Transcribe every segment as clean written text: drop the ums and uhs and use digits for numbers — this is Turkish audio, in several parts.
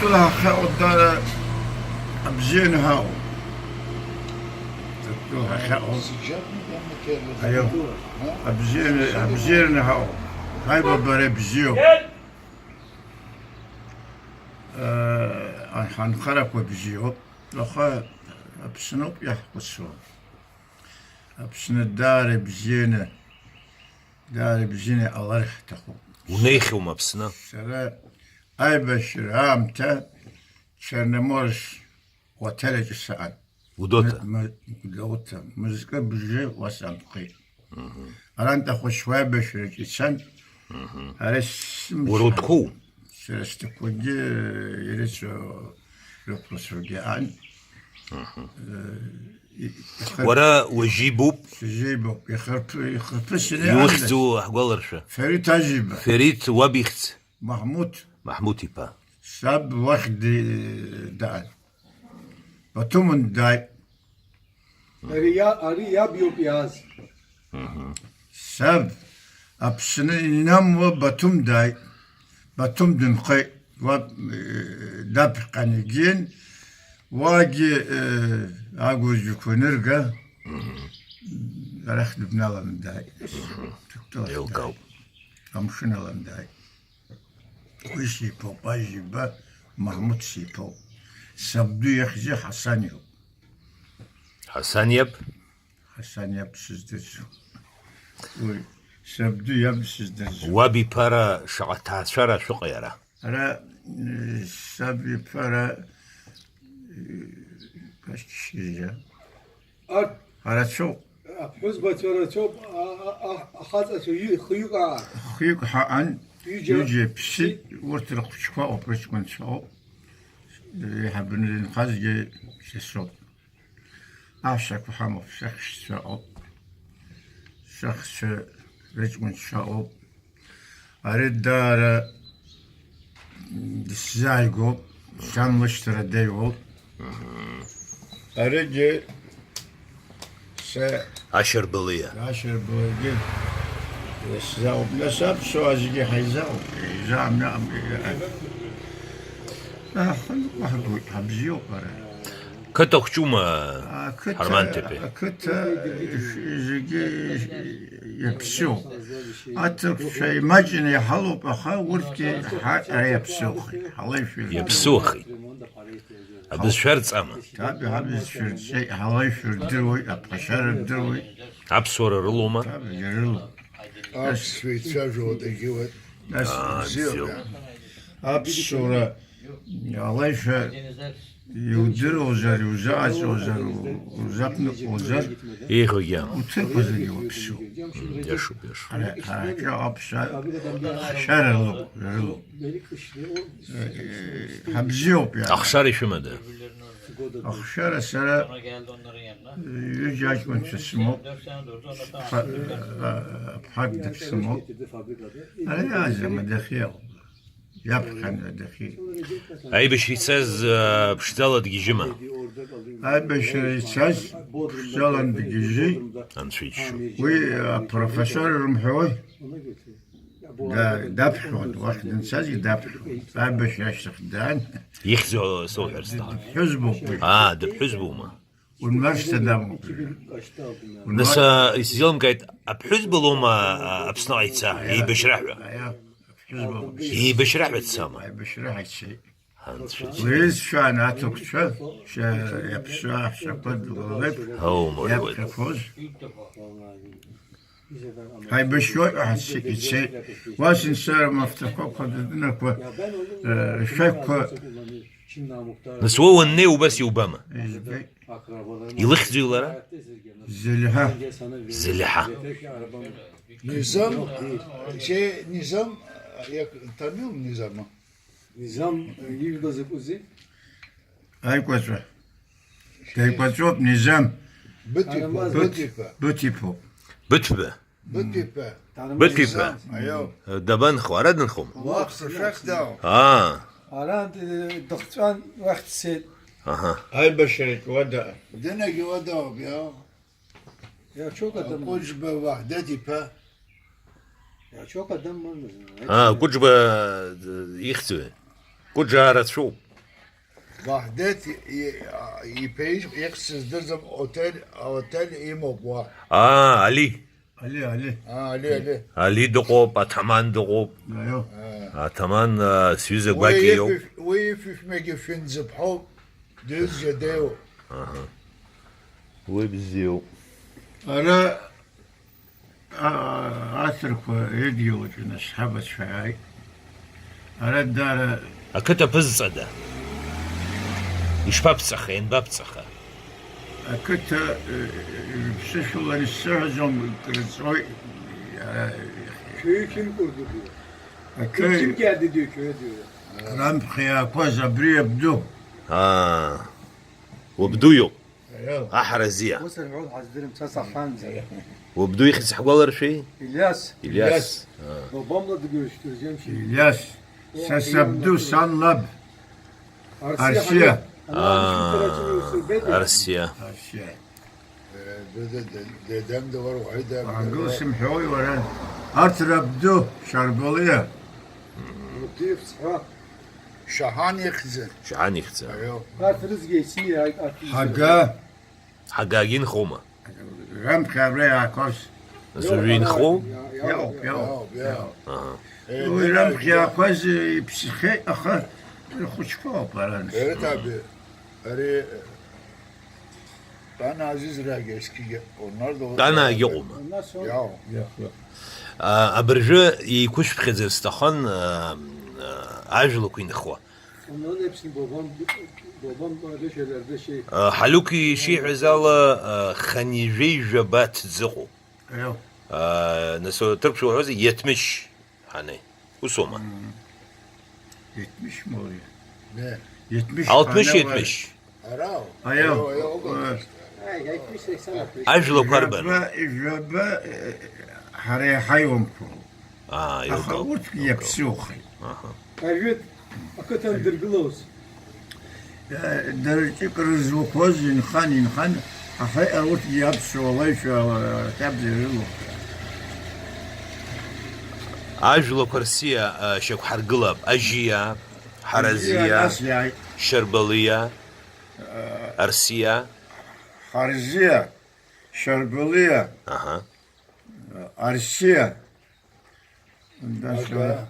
لها خاو الدار بزين هاو تقولها خاو ايوه بزين هاو هاي ببري بزيو حنخرق وبزيو لخا بسنوب يحقصو بسن الدار بزينه دار بزينه الله يحتقو ونيخي وما بسنا سرا اي بشر هامتا شرنمورش وتلج الساعة ودوتا مزقة بجي وسامقي أنت خوشوا بشر كيسان هرس ورودكو سرستكوجي يرسو لبلسوجي عن ورا وجيبوب جيبوب يخرب سنة يوختو أحقالرشا فريد عجيبة فريد وبيخت محمود يبا ساب واحد داي باتومن داي أريا بيوبياز ساب أبسنا ينام وباتوم داي باتوم دنقي و دابر قانيجين واجي أقول جكونرجا رخت بنالم داي يلقاو أمشنالم داي ويشي بو باجيبا محمود سيبو سبدو يخزي حسانيو حسن يب سيزدرزو وي سبدو يب سيزدرزو وبي بارا شعتا شرا شقيرا أنا سبي فرا kaç kişiyiz ya? Ara çok. حزبة ورتوب أخذت خيوقا Hıyık haan yüce pisi ortalık çıkma operasyon çoğu. Habinin kazge sesot. Aşak hamur şahs çoğu. Şahs rejmen çoğu. Aridara dizaygo şanlaştıra deyol. Arıcı عشر بلية عشر بوجه زاوب نسب سوازجي حيزاوب زام نعم واحد حبزيو برا كتوخ جوما حرمان تبي كت زجي يبسو أتوك شيء مجني حلو بخا وركي يبسوخي حليفي يبسوخي أبز شرط أما تابي هبز شيء حليفي الدروي أبقشار الدروي عبسورة رلوما تابي يرلو زيو أبسورة حليفي يودر وزر يوزاز وزر وزقنق وزر إيه هو وترك وزر يوبسو يشو حركة أبسا شرلو يرلو حبزيوب يعني أخشاري شو مدى أخشار سرا يجاج من تسمو بحق تسمو أنا لازم دخيل يبقى دخيل أي بشي ساز بشتالة دقيجمة أي بشري تساز جالن دقيجي أنشيش وي بروفيسور رمحوي دابحون واحد نسازي دابحون أي بشري يشتغل دان يخزو سوي أرستان حزبه ده بحزبه ما والمرشد دامو ناس يسيلم قايد بحزب لوما أبصناعي تسا هي بشرح له حزبه هي بشرح له تسامة أي بشري هالشيء أنشيش ويز شان هاتوك شا يبسوا شقد غلب هو مرود يبقى فوز هاي بشوي أحسي شيء واسن سار مفتقو قدرناك شاكو نسوه النيو بس يوباما يلخزو لرا زلها زلحة Nizam nizam tanıyor musun nizamı? نظام يلدزك وزي هاي كوتشو كاي كوتشو نظام بوتيبو بتبه بتبه Ayo. دبان خواردن خم Vaksı şak da. أران دكتور وقت سيد أها هاي بشرك ودا Dene ki o da ya. يا شو قدم Kuş be vahdeti pe. يا شو قدم من كوجبة يختوي كوجارة شو Vahdet ipeyiş sızdırdım otel imok va. Ali. Ali. Ali. Ali dogop, Ataman dogop. Yok. Ataman süze baki yok. Uyup megafon zıphov düz yedeo. Ve biz yok. Ara Atriko ediyor ki sahabat şahay. Ara dara Akıta pızsada. İş babsaxa, en babsaxa. akıta psişoları sözüm kırsoy. Köyü kim kurdu diyor. Kim Köy geldi diyor köye diyor. ram khiyakoza briyabdu. Ha. وبدو يو Yok. أحرزية Mısır yol hazırım sasahan zaten. وبدو يخس حوالر شيء İlyas. إلياس Babamla da görüştüreceğim şimdi. İlyas sesabdu sallab Arsiya. أرسيا Arsiya. Dedem de var vahide. Angıl simhoy varan artrabdu şarboliya. Mutluyum sıra. Şahane kızı. شعان يخس Yok. Kartınız geçsin ya. Haga حقاقين خوما ram khabraya kos. نسوين خو Yok. Yok. Ram khiyakos psikhe akha khuçko paran. Evet abi. Hani ben Aziz Rageski onlar da أنا يوما Ondan sonra Ya أبرجو يكوش بخزر استخان عجلو كوين خوا onların hepsini babam böyle şeylerde şey حلوكي شي عزالة خنيجي جبات زغو Yok. نسو ترك شو عوزي يتمش hani وسوما 70 mi oluyor? ne? 70 60 tane var. 70 Ara. Ayaw. O kadar. 70-80 atmış. عجلو كربن Jaba hare hayvan ko. اه يوكو Akhavut yapsuxi. Evet. Hakikaten dırgılı olsun. Derçi krizvokoz inhan. Ahay avut yapsu olay şu tabzirilo. عجلو كرسية شك حرقلب أجية حرزية Asya شربلية أرسية Harziya, Şarboliya, أها Arsiya. Ondan sonra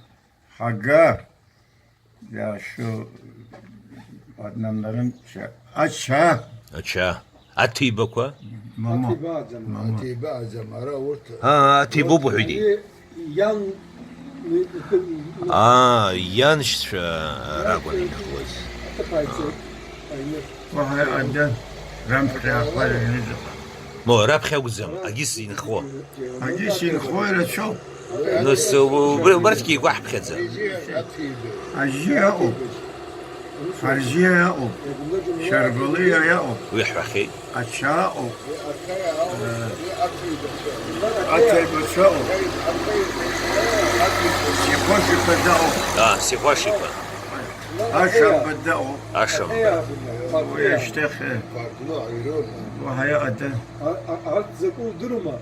Haga. Ya şu adamların Aça. أتشا أتي بكوا Mama. Hatice Azam. Atibe azam ara ort. ها أتي بوبو حدي Yan يانش راقوني نخوز Vahay adda ramkaya koyunuz. مو راب خيوزم أجيسي نخوا Hadi sin khoyra çok. نسو برتكي واحد خزم Atibe. Ajiya o. Harziya o. Şarboliya ya o. ويحرخي Aça o. Atibe. Atel bıça o. Sipoşu bıda o. سيخوا شيفا Aşağı bıda o. أشم Bu işte Farklı ayrı. vahay adda. Art zakul durma.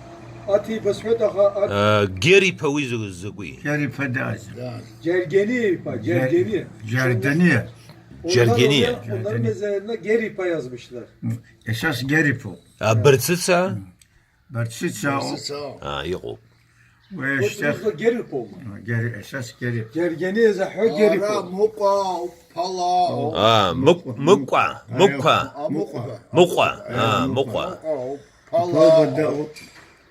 Ati basmet aha جيري بويزو الزقوي Geri fedaz. cergeni ipa cergeni. Cerdeniye. Cergeniye. Onların mezarına geripa yazmışlar. Esas geri bu. برتسا Barçıça o. Sağ ol. يقو Ve işte Oturuzda geripa olma. geri esas geri. Cergeni yazahı geripa. Ara muka pala. مقوى Amuka. مقوى مقوى Pala. Bıda o.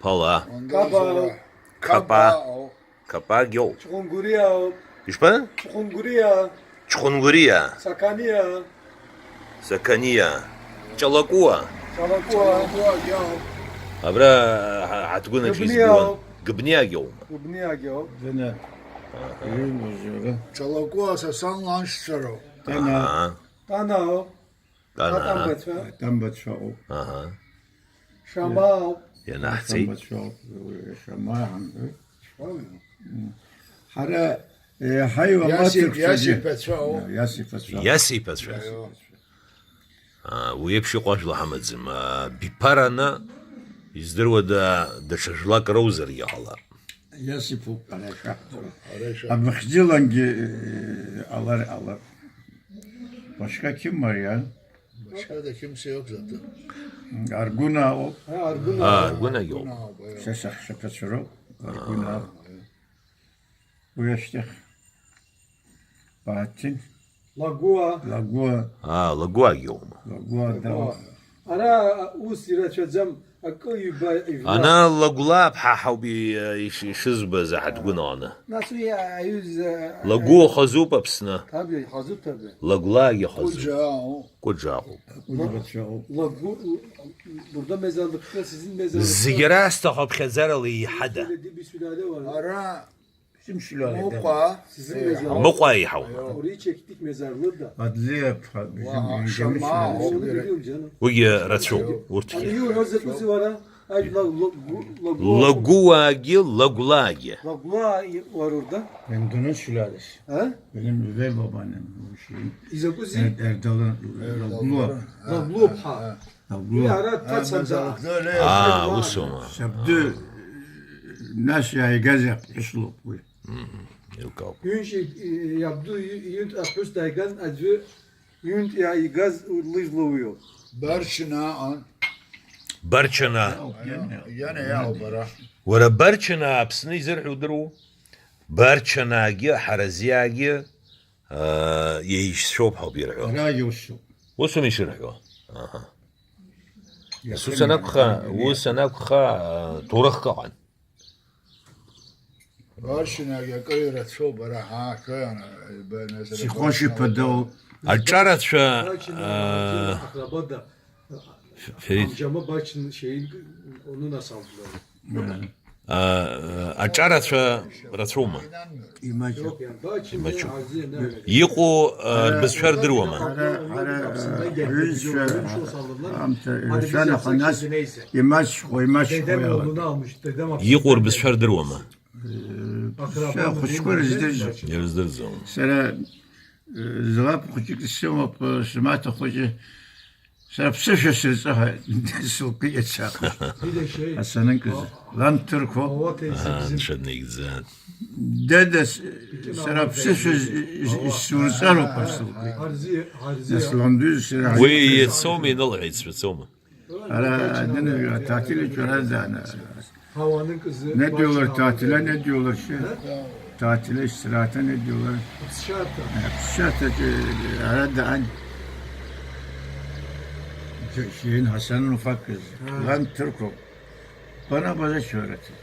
بالا Kaba. كابا كابا جو Çukunguriya. ايش بقى؟ Çukunguriya. чхунгурия Sakaniya. سكنية جلقوة Çalakua. أبرا هتقولنا شيء قبنية. زبون قبنية جو Rubniya gyo. Dene. Yürü bozuyor. Çalakua sasan lanşçaro. Dene. Tanao. Atan أنا betfe. Tam batça o. أها Şambao. يا Tam نحتي batça o. Şamahan. Hara hayvan Yasip matır. Yasip Petrao. Yasip Petrao. ياسي باتريس ويبشي قاش لحمد زم بيبارانا يزدروا دا شجلاك روزر يا الله Yasip o. Araşa. Araşa. Abi xcilan ki alır. Başka kim var ya? Başka da kimse yok zaten. Arguna o. Ha Argun Arguna yok. Sesak Şapasırov. Arguna. Bu işte. Bahattin. Lagua. Lagua. Lagua yok. Lagua da o. Ara usira çözem akıl yuba. أنا لاجولا بحاحو بيشز بزحت جنانة Nasıl ya yüz لاجو خزوبة بسنا tabii hazır tabii. لاجولا يخزو Kucağı. كجاو Lagu burada mezarlıkta sizin mezarlıkta زجراس تخب خزر لي حدا söylediği bir sülale var. Ara Bizim sülalede. Muka. Sizin mezarlık. مقايحو Orayı çektik mezarlığı da. Adliye bizim yengemiz Şama, sülalesi. Onu biliyorum canım. ويا راتشو Hani ورتكي yok hazır kuzu var ha. Ay lagu لاجواجي لاجولاجي Lagua var orada. Endon'un sülalesi. Ha? Benim üvey babaannem bu şeyin. İzakuzi. Erdal'ın Lagua. Laglubha. Bir Lagua. ara kaç sanca. Mezarlıkta öyle yazıyor. وسوما Sabdı Nasya'yı gaz yaptı. Eşlop bu. يوكاو Gün yaptığı yünt apus daygan acı yünt ya gaz lızlıyor. Berçina an. برشنا Yine ya bara. ورا برشنا بسني زرعوا درو برشناجي حرزياجي يهيش شوبها بيرعوا Rayosu. وسم يشرحوا سوسناكخا وسناكخا تورخ عن Berçina ya kayırat şu bara ha kayana. Sikoşi pedal. الجارت شا Akraba da فريد amcama başın şeyin onu nasıl aldılar? الجارت شا راتروما İmaj yok. Yok yani başın Maço. ağzı ne öyle. يقو بسفر دروما Yüz Hadi biz şöyle yapsak hanas şimdi neyse. imaj koymaş Dedem koyalım. oğlunu almış. Dedem يقور بسفر دروما Şey hoşgör izdir. يرزدر زون Sera zlap küçük isim smata hoca Sera psişesi saha sulku geçer. Bir de şey. Hasan'ın kızı. Lan Türko. Hava teyze bizim. نشدني جزات Dede Sera psişesi sursal opasıl. Harzi. Nasıl düz Sera. ويتصومي نلعب بتصومي Ara adını tatil içiyorlar da. Havanın kızı. Ne diyorlar tatile ne diyorlar şey. Tatile istirahate ne diyorlar. Şartı. Şartı arada an şeyin Hasan'ın ufak kızı. Lan Türko. Bana böyle şöhreti.